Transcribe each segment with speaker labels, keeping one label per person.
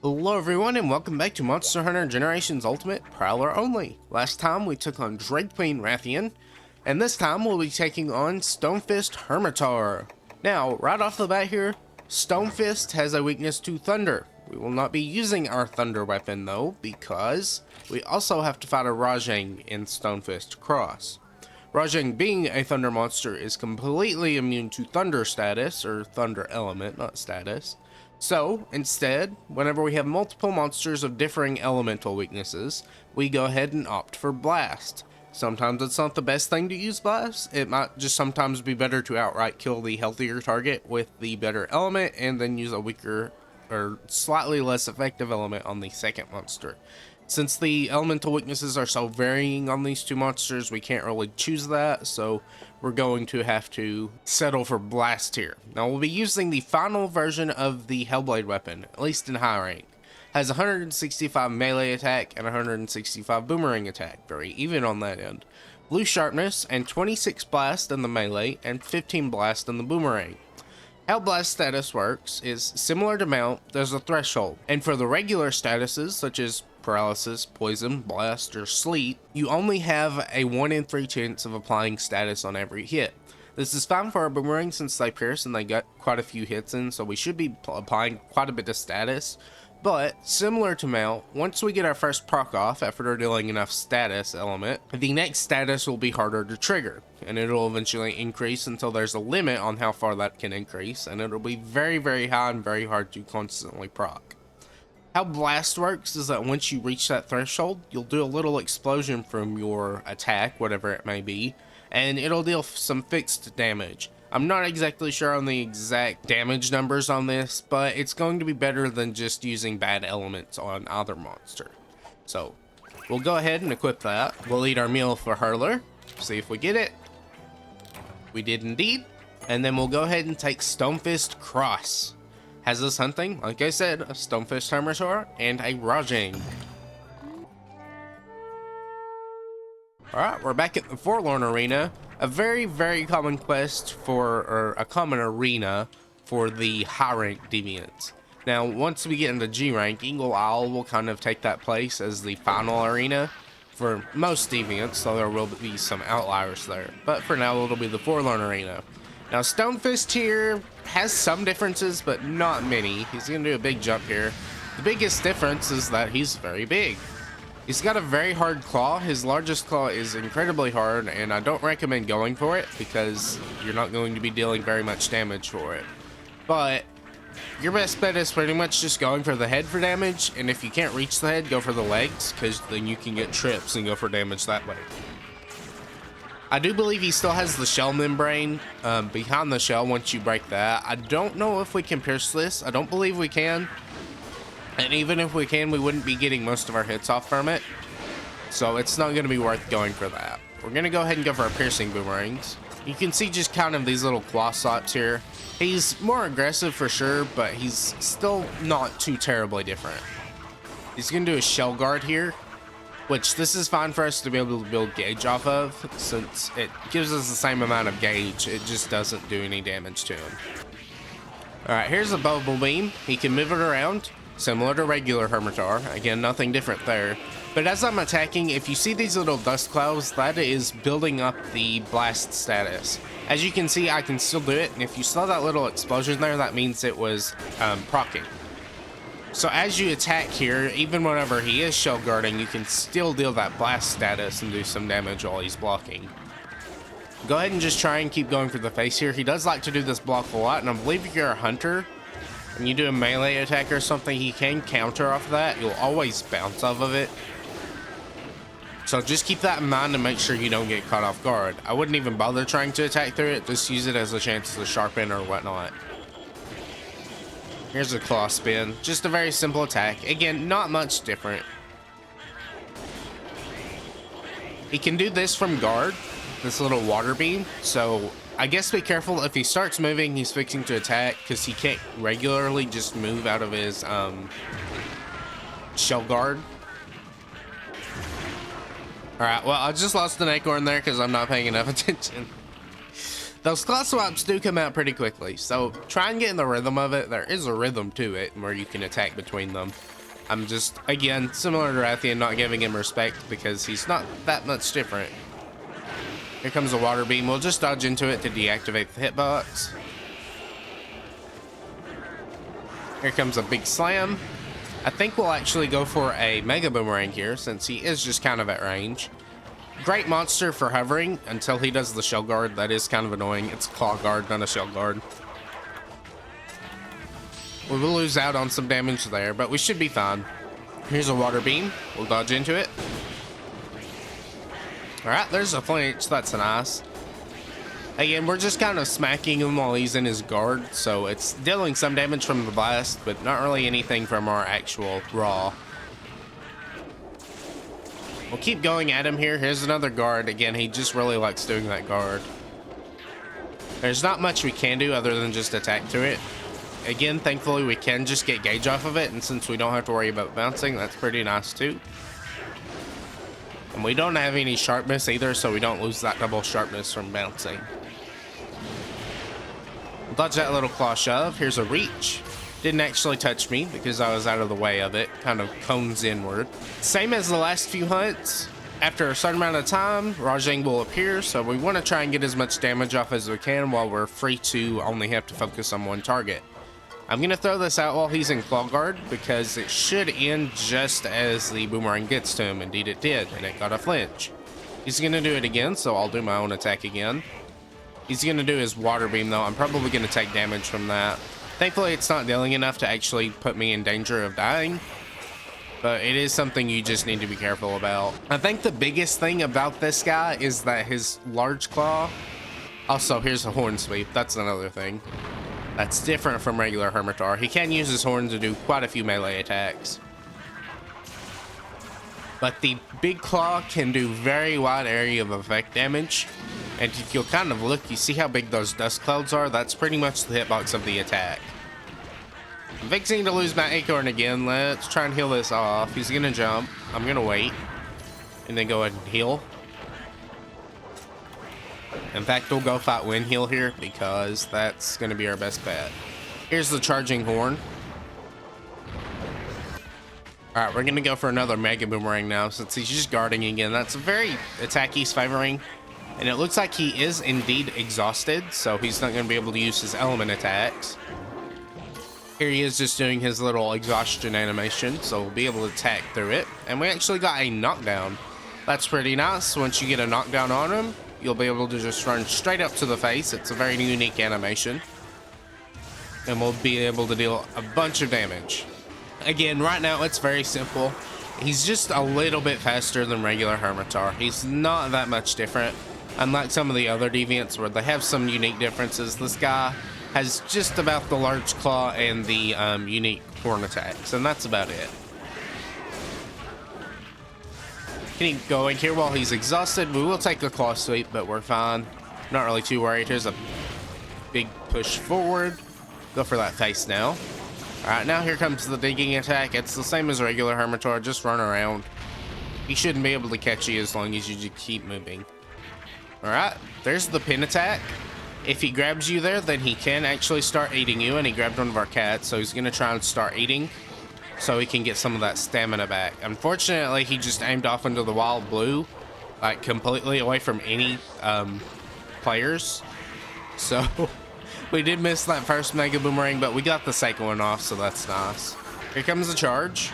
Speaker 1: Hello everyone and welcome back to Monster Hunter Generations Ultimate Prowler Only. Last time we took on Drake Queen Rathian, and this time we'll be taking on Stonefist Hermitaur. Now, right off the bat here, Stonefist has a weakness to thunder. We will not be using our thunder weapon though, because we also have to fight a Rajang in Stonefist Cross. Rajang, being a thunder monster, is completely immune to thunder status, or thunder element, not status. So, instead, whenever we have multiple monsters of differing elemental weaknesses, we go ahead and opt for Blast. Sometimes it's not the best thing to use Blast. It might just sometimes be better to outright kill the healthier target with the better element and then use a weaker or slightly less effective element on the second monster. Since the elemental weaknesses are so varying on these two monsters, we can't really choose that, so we're going to have to settle for Blast here. Now we'll be using the final version of the Hellblade weapon, at least in high rank. Has 165 melee attack and 165 boomerang attack, very even on that end. Blue sharpness and 26 blast in the melee and 15 blast in the boomerang. How Blast status works is similar to Mount, there's a threshold, and for the regular statuses such as Paralysis, Poison, Blast, or Sleep, you only have a 1 in 3 chance of applying status on every hit. This is fine for our boomerang since they pierce and they got quite a few hits in, so we should be applying quite a bit of status. But, similar to Mount, once we get our first proc off after dealing enough status element, the next status will be harder to trigger, and it'll eventually increase until there's a limit on how far that can increase, and it'll be very, very high and very hard to constantly proc. How Blast works is that once you reach that threshold, you'll do a little explosion from your attack, whatever it may be, and it'll deal some fixed damage. I'm not exactly sure on the exact damage numbers on this, but it's going to be better than just using bad elements on either monster. So, we'll go ahead and equip that. We'll eat our meal for Hurler, see if we get it. We did indeed. And then we'll go ahead and take Stonefist Cross. Has us hunting, like I said, a Stonefist Hermitaur and a Rajang. Alright, we're back at the Forlorn Arena. A very, very common quest for, or a common arena for the high rank deviants. Now, once we get into G rank, Eagle Isle will kind of take that place as the final arena for most deviants, so there will be some outliers there. But for now, it'll be the Forlorn Arena. Now, Stonefist here has some differences, but not many. He's going to do a big jump here. The biggest difference is that he's very big. He's got a very hard claw. His largest claw is incredibly hard, and I don't recommend going for it because you're not going to be dealing very much damage for it. But your best bet is pretty much just going for the head for damage, and if you can't reach the head, go for the legs, because then you can get trips and go for damage that way. I do believe he still has the shell membrane behind the shell once you break that. I don't know if we can pierce this. I don't believe we can. And even if we can, we wouldn't be getting most of our hits off from it. So it's not going to be worth going for that. We're going to go ahead and go for our piercing boomerangs. You can see just kind of these little claw slots here. He's more aggressive for sure, but he's still not too terribly different. He's going to do a shell guard here, which this is fine for us to be able to build gauge off of, since it gives us the same amount of gauge. It just doesn't do any damage to him. Alright, here's a bubble beam. He can move it around. Similar to regular Hermitaur, again, nothing different there. But as I'm attacking, if you see these little dust clouds, that is building up the blast status. As you can see, I can still do it, and if you saw that little explosion there, that means it was proccing. So as you attack here, even whenever he is shell guarding, you can still deal that blast status and do some damage while he's blocking. Go ahead and just try and keep going for the face here. He does like to do this block a lot, and I believe if you're a hunter, and you do a melee attack or something, he can counter off that. You'll always bounce off of it. So just keep that in mind and make sure you don't get caught off guard. I wouldn't even bother trying to attack through it. Just use it as a chance to sharpen or whatnot. Here's a claw spin. Just a very simple attack. Again, not much different. He can do this from guard, this little water beam. So I guess be careful if he starts moving, he's fixing to attack, because he can't regularly just move out of his shell guard. Alright, well, I just lost an acorn there because I'm not paying enough attention. Those claw swaps do come out pretty quickly, so try and get in the rhythm of it. There is a rhythm to it where you can attack between them. I'm just, again, similar to Rathian, not giving him respect because he's not that much different. Here comes a water beam. We'll just dodge into it to deactivate the hitbox. Here comes a big slam. I think we'll actually go for a Mega Boomerang here since he is just kind of at range. Great monster for hovering until he does the shell guard. That is kind of annoying. It's a claw guard, not a shell guard. We will lose out on some damage there, but we should be fine. Here's a water beam. We'll dodge into it. Alright, there's a flinch. That's nice. Again, we're just kind of smacking him while he's in his guard, so it's dealing some damage from the blast, but not really anything from our actual raw. We'll keep going at him here. Here's another guard. Again, he just really likes doing that guard. There's not much we can do other than just attack through it. Again, thankfully, we can just get gauge off of it, and since we don't have to worry about bouncing, that's pretty nice too. And we don't have any sharpness either, so we don't lose that double sharpness from bouncing. We'll dodge that little claw shove. Here's a reach. Didn't actually touch me because I was out of the way of it. Kind of cones inward. Same as the last few hunts. After a certain amount of time, Rajang will appear, so we want to try and get as much damage off as we can while we're free to only have to focus on one target. I'm going to throw this out while he's in claw guard because it should end just as the boomerang gets to him. Indeed it did, and it got a flinch. He's going to do it again, so I'll do my own attack again. He's going to do his water beam though. I'm probably going to take damage from that. Thankfully it's not dealing enough to actually put me in danger of dying, but it is something you just need to be careful about. I think the biggest thing about this guy is that his large claw. Also, here's a horn sweep. That's another thing. That's different from regular Hermitaur. He can use his horn to do quite a few melee attacks. But the big claw can do very wide area of effect damage. And if you'll kind of look, you see how big those dust clouds are? That's pretty much the hitbox of the attack. I'm fixing to lose my acorn again. Let's try and heal this off. He's gonna jump. I'm gonna wait. And then go ahead and heal. In fact, we'll go fight Wind Heal here because that's gonna be our best bet. Here's the charging horn. Alright, we're gonna go for another Mega Boomerang now since he's just guarding again. That's a very attack he's favoring. And it looks like he is indeed exhausted, so he's not going to be able to use his element attacks. Here he is just doing his little exhaustion animation, so we'll be able to attack through it. And we actually got a knockdown. That's pretty nice. Once you get a knockdown on him, you'll be able to just run straight up to the face. It's a very unique animation. And we'll be able to deal a bunch of damage. Again, right now it's very simple. He's just a little bit faster than regular Hermitaur. He's not that much different. Unlike some of the other deviants where they have some unique differences, this guy has just about the large claw and the unique horn attacks, and that's about it. Keep going here while he's exhausted. We will take a claw sweep, but we're fine. Not really too worried. Here's a big push forward. Go for that face now. Alright, now here comes the digging attack. It's the same as regular Hermitaur, just run around. He shouldn't be able to catch you as long as you just keep moving. Alright, there's the pin attack. If he grabs you there, then he can actually start eating you, and he grabbed one of our cats, so he's going to try and start eating so he can get some of that stamina back. Unfortunately, he just aimed off into the wild blue, like completely away from any players. So we did miss that first Mega Boomerang, but we got the second one off, so that's nice. Here comes the charge.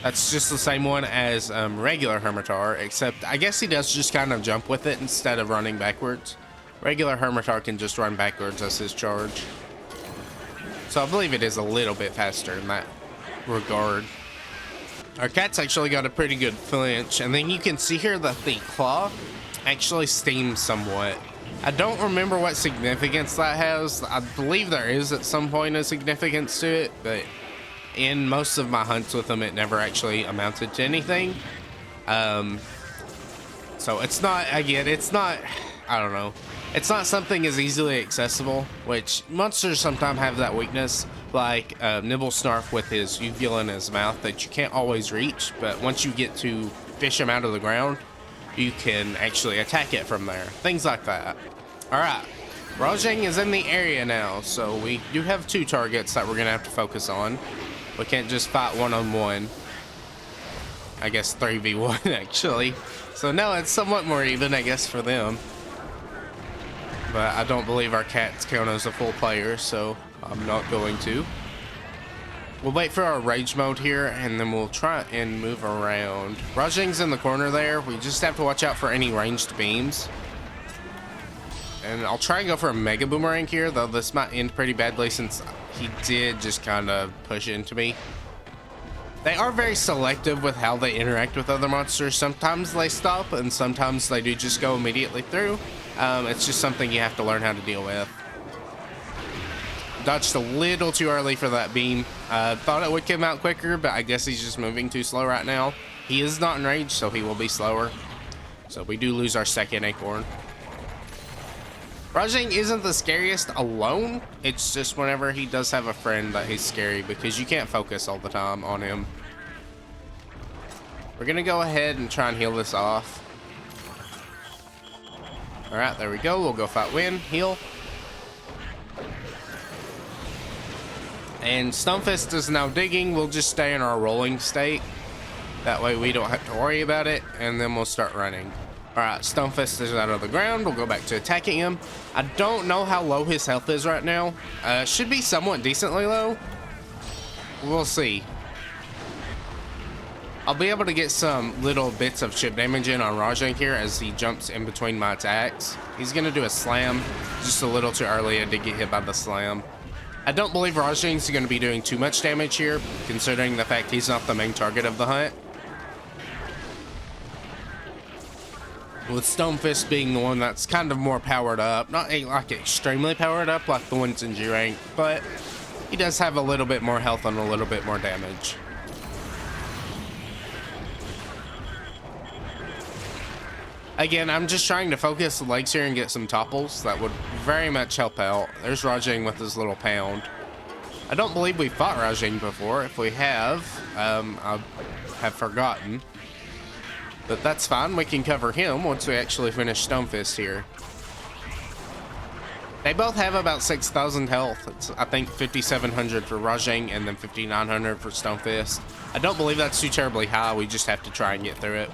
Speaker 1: That's just the same one as regular Hermitaur, except I guess he does just kind of jump with it instead of running backwards. Regular Hermitaur can just run backwards as his charge. So I believe it is a little bit faster in that regard. Our cat's actually got a pretty good flinch, and then you can see here that the claw actually steams somewhat. I don't remember what significance that has. I believe there is at some point a significance to it, but in most of my hunts with them, it never actually amounted to anything. So it's not, again, it's not, I don't know. It's not something as easily accessible, which monsters sometimes have that weakness, like Nibble Snarf with his uvula in his mouth that you can't always reach, but once you get to fish him out of the ground, you can actually attack it from there. Things like that. Alright, Rajang is in the area now, so we do have 2 targets that we're gonna have to focus on. We can't just fight one-on-one. I guess 3v1 actually. So now it's somewhat more even, I guess, for them. But I don't believe our cats count as a full player, so I'm not going to. We'll wait for our rage mode here, and then we'll try and move around. Rajang's in the corner there. We just have to watch out for any ranged beams. And I'll try and go for a Mega Boomerang here, though this might end pretty badly since he did just kind of push into me. They are very selective with how they interact with other monsters. Sometimes they stop, and sometimes they do just go immediately through. It's just something you have to learn how to deal with. Dodged a little too early for that beam. Thought it would come out quicker, but I guess he's just moving too slow right now. He is not enraged, so he will be slower. So we do lose our second acorn. Rajang isn't the scariest alone. It's just whenever he does have a friend that he's scary because you can't focus all the time on him. We're gonna go ahead and try and heal this off. Alright, there we go. We'll go fight Win, heal. And Stonefist is now digging. We'll just stay in our rolling state. That way we don't have to worry about it, and then we'll start running. Alright, Stonefist is out of the ground. We'll go back to attacking him. I don't know how low his health is right now. Should be somewhat decently low. We'll see. I'll be able to get some little bits of chip damage in on Rajang here as he jumps in between my attacks. He's going to do a slam. Just a little too early. I did get hit by the slam. I don't believe Rajang's going to be doing too much damage here, considering the fact he's not the main target of the hunt. With Stonefist being the one that's kind of more powered up. Not like extremely powered up like the ones in G rank, but he does have a little bit more health and a little bit more damage. Again, I'm just trying to focus the legs here and get some topples. That would very much help out. There's Rajang with his little pound. I don't believe we fought Rajang before. If we have, I have forgotten. But that's fine. We can cover him once we actually finish Stonefist here. They both have about 6,000 health. It's, I think, 5,700 for Rajang and then 5,900 for Stonefist. I don't believe that's too terribly high. We just have to try and get through it.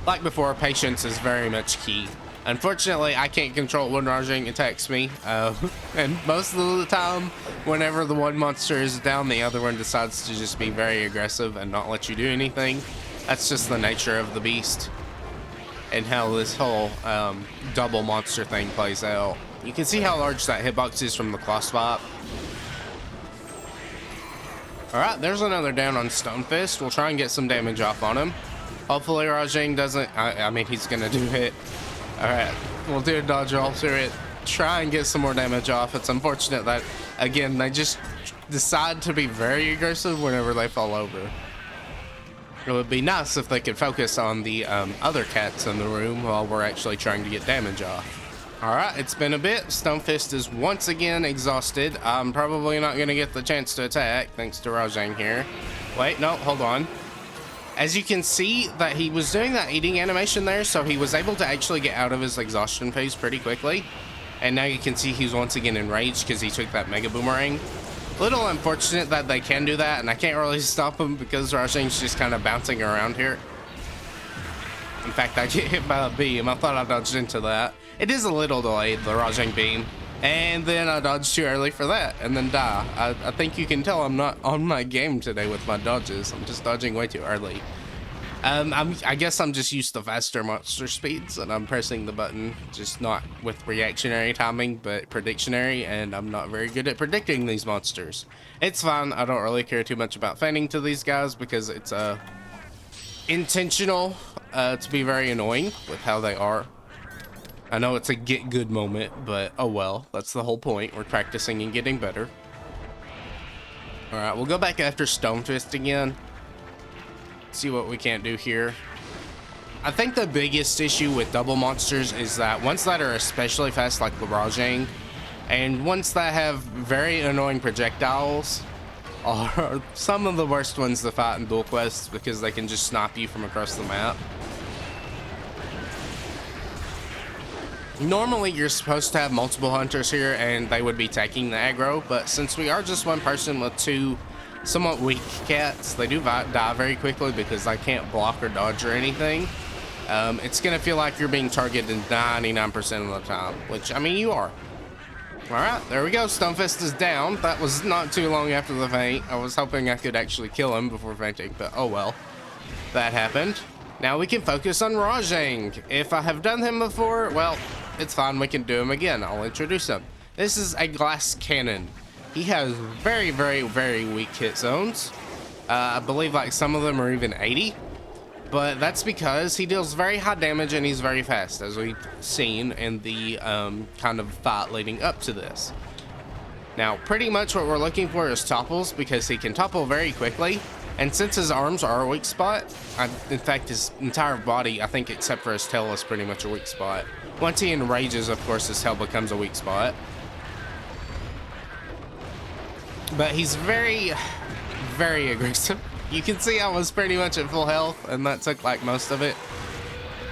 Speaker 1: Like before, patience is very much key. Unfortunately, I can't control when Rajang attacks me. And most of the time, whenever the one monster is down, the other one decides to just be very aggressive and not let you do anything. That's just the nature of the beast and how this whole double monster thing plays out. You can see how large that hitbox is from the claw spot. Alright, there's another down on Stonefist. We'll try and get some damage off on him. Hopefully Rajang doesn't, I mean, he's gonna do it. Alright, we'll do a dodge roll through it. Try and get some more damage off. It's unfortunate that, again, they just decide to be very aggressive whenever they fall over. It would be nice if they could focus on the other cats in the room while we're actually trying to get damage off. Alright, it's been a bit. Stonefist is once again exhausted. I'm probably not going to get the chance to attack thanks to Rajang here. Wait, no, hold on. As you can see that he was doing that eating animation there, so he was able to actually get out of his exhaustion phase pretty quickly. And now you can see he's once again enraged because he took that Mega Boomerang. Little unfortunate that they can do that, and I can't really stop him because Rajang's just kind of bouncing around here. In fact, I get hit by a beam. I thought I dodged into that. It is a little delayed, the Rajang beam. And then I dodged too early for that, and then die. I think you can tell I'm not on my game today with my dodges. I'm just dodging way too early. I guess I'm just used to faster monster speeds, and I'm pressing the button, just not with reactionary timing, but predictionary, and I'm not very good at predicting these monsters. It's fine. I don't really care too much about fanning to these guys because it's intentional to be very annoying with how they are. I know it's a get good moment, but oh well, that's the whole point. We're practicing and getting better. Alright, we'll go back after Stonefist again. See what we can't do here. I think the biggest issue with double monsters is that ones that are especially fast like the Rajang, and ones that have very annoying projectiles are some of the worst ones to fight in dual quests because they can just snipe you from across the map. Normally, you're supposed to have multiple hunters here, and they would be taking the aggro, but since we are just one person with two somewhat weak cats, they do die very quickly because they can't block or dodge or anything. It's going to feel like you're being targeted 99% of the time, which, I mean, you are. Alright, there we go. Stonefist is down. That was not too long after the feint. I was hoping I could actually kill him before fainting, but oh well. That happened. Now we can focus on Rajang. If I have done him before, well, it's fine. We can do him again. I'll introduce him. This is a glass cannon. He has very, very, very weak hit zones. I believe like some of them are even 80. But that's because he deals very high damage and he's very fast, as we've seen in the kind of fight leading up to this. Now, pretty much what we're looking for is topples, because he can topple very quickly. And since his arms are a weak spot, in fact, his entire body, I think except for his tail, is pretty much a weak spot. Once he enrages, of course, his tail becomes a weak spot. But he's very, very aggressive. You can see I was pretty much at full health, and that took like most of it.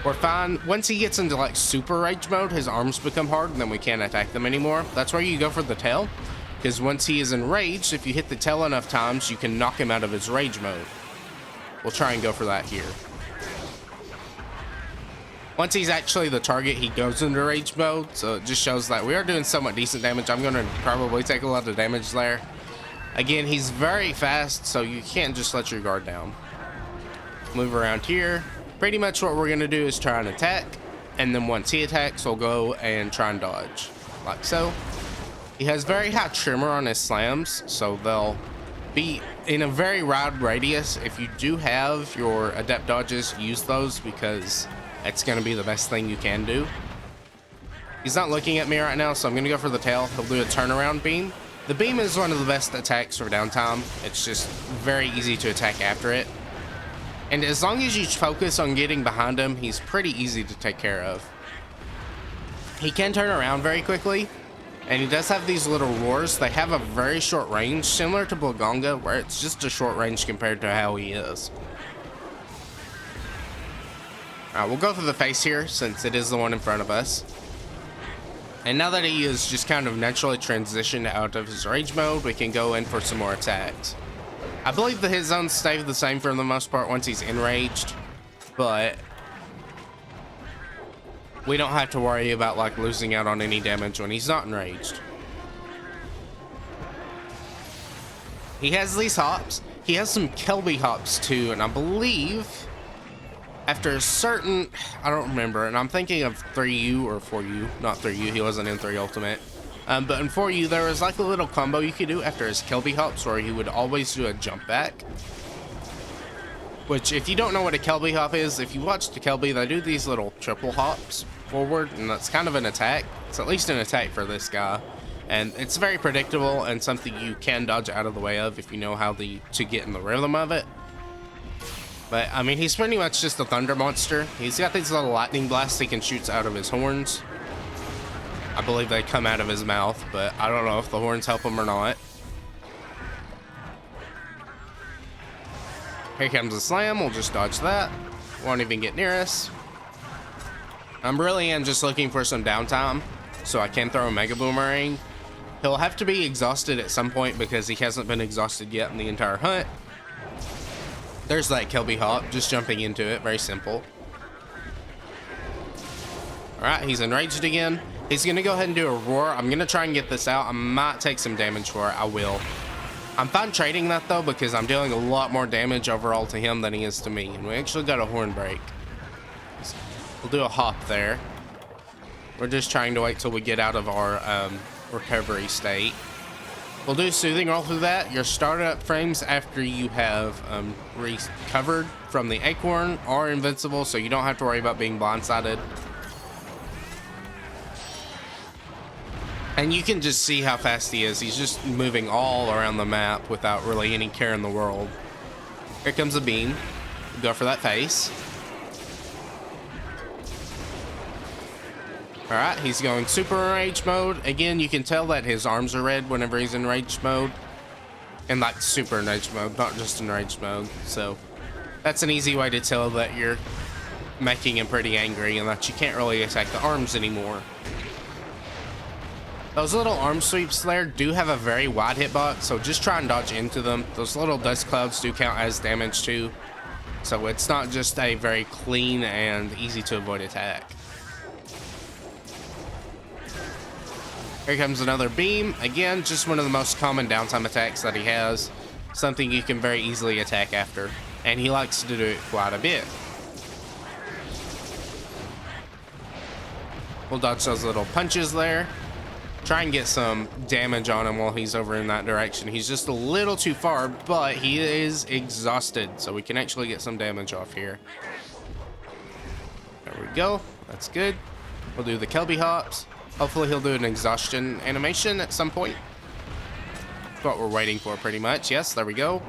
Speaker 1: We're fine. Once he gets into like super rage mode, his arms become hard, and then we can't attack them anymore. That's where you go for the tail, because once he is enraged, if you hit the tail enough times, you can knock him out of his rage mode. We'll try and go for that here. Once he's actually the target, he goes into rage mode, so it just shows that we are doing somewhat decent damage. I'm going to probably take a lot of damage there. Again, he's very fast, so you can't just let your guard down. Move around here. Pretty much what we're going to do is try and attack, and then once he attacks, we'll go and try and dodge, like so. He has very high tremor on his slams, so they'll be in a very wide radius. If you do have your adept dodges, use those, because it's going to be the best thing you can do. He's not looking at me right now, so I'm going to go for the tail. He'll do a turnaround beam. The beam is one of the best attacks for downtime. It's just very easy to attack after it. And as long as you focus on getting behind him, he's pretty easy to take care of. He can turn around very quickly, and he does have these little roars. They have a very short range, similar to Blaganga, where it's just a short range compared to how he is. Alright, we'll go for the face here, since it is the one in front of us. And now that he is just kind of naturally transitioned out of his rage mode, we can go in for some more attacks. I believe the hit zones stay the same for the most part once he's enraged, but we don't have to worry about like losing out on any damage when he's not enraged. He has these hops. He has some Kelby hops too, and I believe after a certain, I don't remember, and I'm thinking of 3U or 4U, not 3U, he wasn't in 3 Ultimate. But in 4U, there was like a little combo you could do after his Kelby hops where he would always do a jump back. Which, if you don't know what a Kelby hop is, if you watch the Kelby, they do these little triple hops forward, and that's kind of an attack. It's at least an attack for this guy. And it's very predictable and something you can dodge out of the way of if you know how to get in the rhythm of it. But, I mean, he's pretty much just a thunder monster. He's got these little lightning blasts he can shoot out of his horns. I believe they come out of his mouth, but I don't know if the horns help him or not. Here comes a slam. We'll just dodge that. Won't even get near us. I really am just looking for some downtime so I can throw a Mega Boomerang. He'll have to be exhausted at some point because he hasn't been exhausted yet in the entire hunt. There's that Kelby hop, just jumping into it, very simple. Alright, he's enraged again. He's going to go ahead and do a roar. I'm going to try and get this out. I might take some damage for it, I will. I'm fine trading that though, because I'm dealing a lot more damage overall to him than he is to me. And we actually got a horn break. We'll do a hop there. We're just trying to wait till we get out of our recovery state. We'll do soothing roll through that. Your startup frames after you have recovered from the acorn are invincible, so you don't have to worry about being blindsided. And you can just see how fast he is. He's just moving all around the map without really any care in the world. Here comes a beam. Go for that face. Alright, he's going super rage mode. Again, you can tell that his arms are red whenever he's in rage mode. And like super rage mode, not just in rage mode. So that's an easy way to tell that you're making him pretty angry, and that you can't really attack the arms anymore. Those little arm sweeps there do have a very wide hitbox, so just try and dodge into them. Those little dust clouds do count as damage too, so it's not just a very clean and easy to avoid attack. Here comes another beam. Again, just one of the most common downtime attacks that he has. Something you can very easily attack after, and he likes to do it quite a bit. We'll dodge those little punches there. Try and get some damage on him while he's over in that direction. He's just a little too far, but he is exhausted, so we can actually get some damage off here. There we go. That's good. We'll do the Kelby hops. Hopefully he'll do an exhaustion animation at some point. That's what we're waiting for pretty much. Yes, there we go.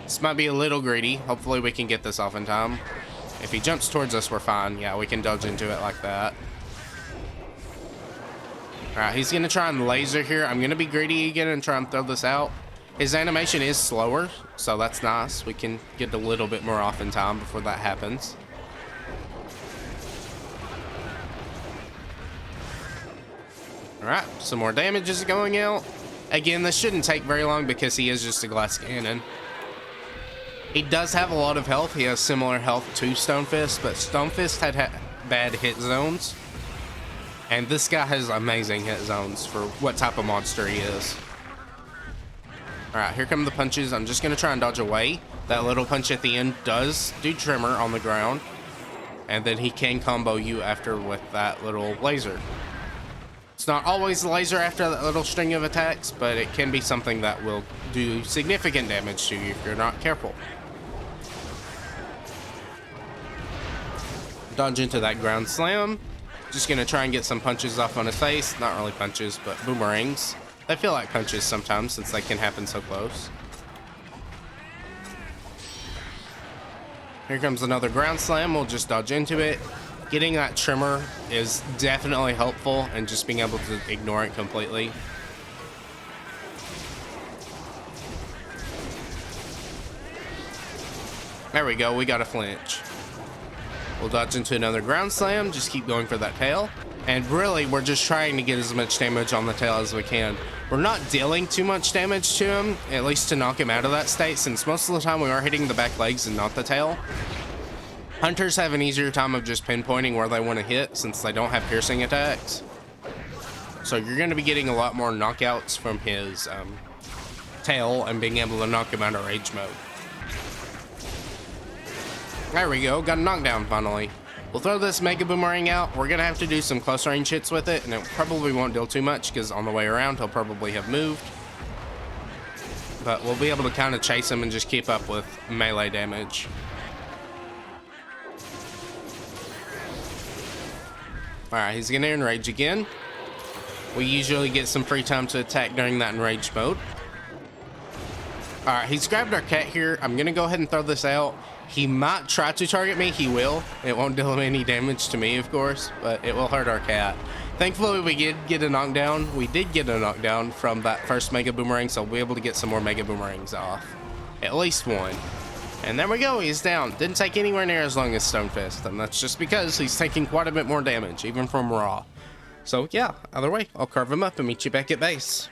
Speaker 1: This might be a little greedy. Hopefully we can get this off in time. If he jumps towards us, we're fine. Yeah, we can dodge into it like that. Alright, he's going to try and laser here. I'm going to be greedy again and try and throw this out. His animation is slower, so that's nice. We can get a little bit more off in time before that happens. Alright, some more damage is going out. Again, this shouldn't take very long because he is just a glass cannon. He does have a lot of health. He has similar health to Stonefist, but Stonefist had bad hit zones. And this guy has amazing hit zones for what type of monster he is. Alright, here come the punches. I'm just going to try and dodge away. That little punch at the end does do tremor on the ground. And then he can combo you after with that little laser. It's not always the laser after that little string of attacks, but it can be something that will do significant damage to you if you're not careful. Dodge into that ground slam. Just gonna try and get some punches off on his face. Not really punches, but boomerangs. They feel like punches sometimes since they can happen so close. Here comes another ground slam. We'll just dodge into it. Getting that tremor is definitely helpful, and just being able to ignore it completely. There we go, we got a flinch. We'll dodge into another ground slam, just keep going for that tail. And really, we're just trying to get as much damage on the tail as we can. We're not dealing too much damage to him, at least to knock him out of that state, since most of the time we are hitting the back legs and not the tail. Hunters have an easier time of just pinpointing where they want to hit, since they don't have piercing attacks. So you're going to be getting a lot more knockouts from his tail and being able to knock him out of rage mode. There we go, got a knockdown finally. We'll throw this Mega Boomerang out. We're gonna have to do some close range hits with it, and it probably won't deal too much because on the way around he'll probably have moved. But we'll be able to kind of chase him and just keep up with melee damage. Alright, he's gonna enrage again. We usually get some free time to attack during that enraged mode. Alright, he's grabbed our cat here. I'm gonna go ahead and throw this out. He might try to target me. He will. It won't deal him any damage to me, of course, but it will hurt our cat. Thankfully, we did get a knockdown. We did get a knockdown from that first Mega Boomerang, so we'll be able to get some more Mega Boomerangs off. At least one. And there we go. He's down. Didn't take anywhere near as long as Stonefist, and that's just because he's taking quite a bit more damage, even from raw. So, yeah, either way, I'll carve him up and meet you back at base.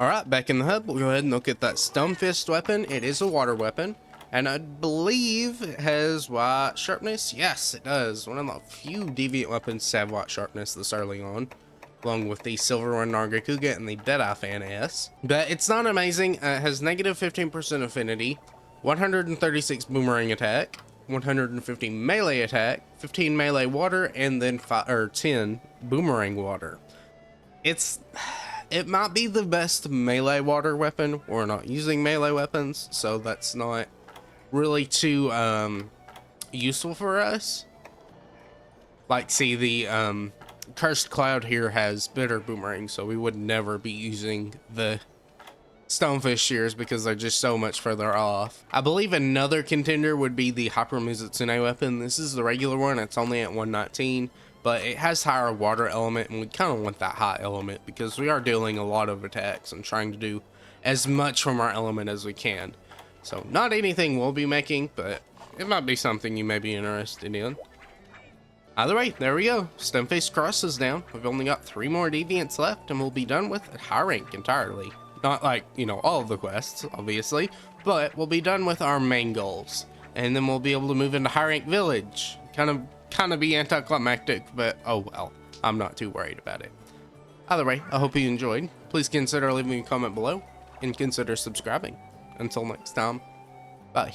Speaker 1: Alright, back in the hub, we'll go ahead and look at that Stonefist weapon. It is a water weapon. And I believe it has white sharpness. Yes, it does. One of the few deviant weapons to have white sharpness this early on, along with the Silver One Nargacuga and the Deadeye Fan S. But it's not amazing. It has negative 15% affinity, 136 boomerang attack, 150 melee attack, 15 melee water, and then 10 boomerang water. It might be the best melee water weapon. We're not using melee weapons, so that's not really too useful for us. Like, see, the Cursed Cloud here has bitter boomerang, so we would never be using the Stonefist shears because they're just so much further off. I believe another contender would be the Hyper Mizutsune weapon. This is the regular one. It's only at 119, but it has higher water element, and we kind of want that high element because we are dealing a lot of attacks and trying to do as much from our element as we can. So not anything we'll be making, but it might be something you may be interested in. Either way, there we go. Stonefist Cross is down. We've only got 3 more deviants left, and we'll be done with at high rank entirely. Not like, you know, all of the quests, obviously, but we'll be done with our main goals. And then we'll be able to move into high rank village. Kind of be anticlimactic, but oh well. I'm not too worried about it. Either way, I hope you enjoyed. Please consider leaving a comment below, and consider subscribing. Until next time, bye.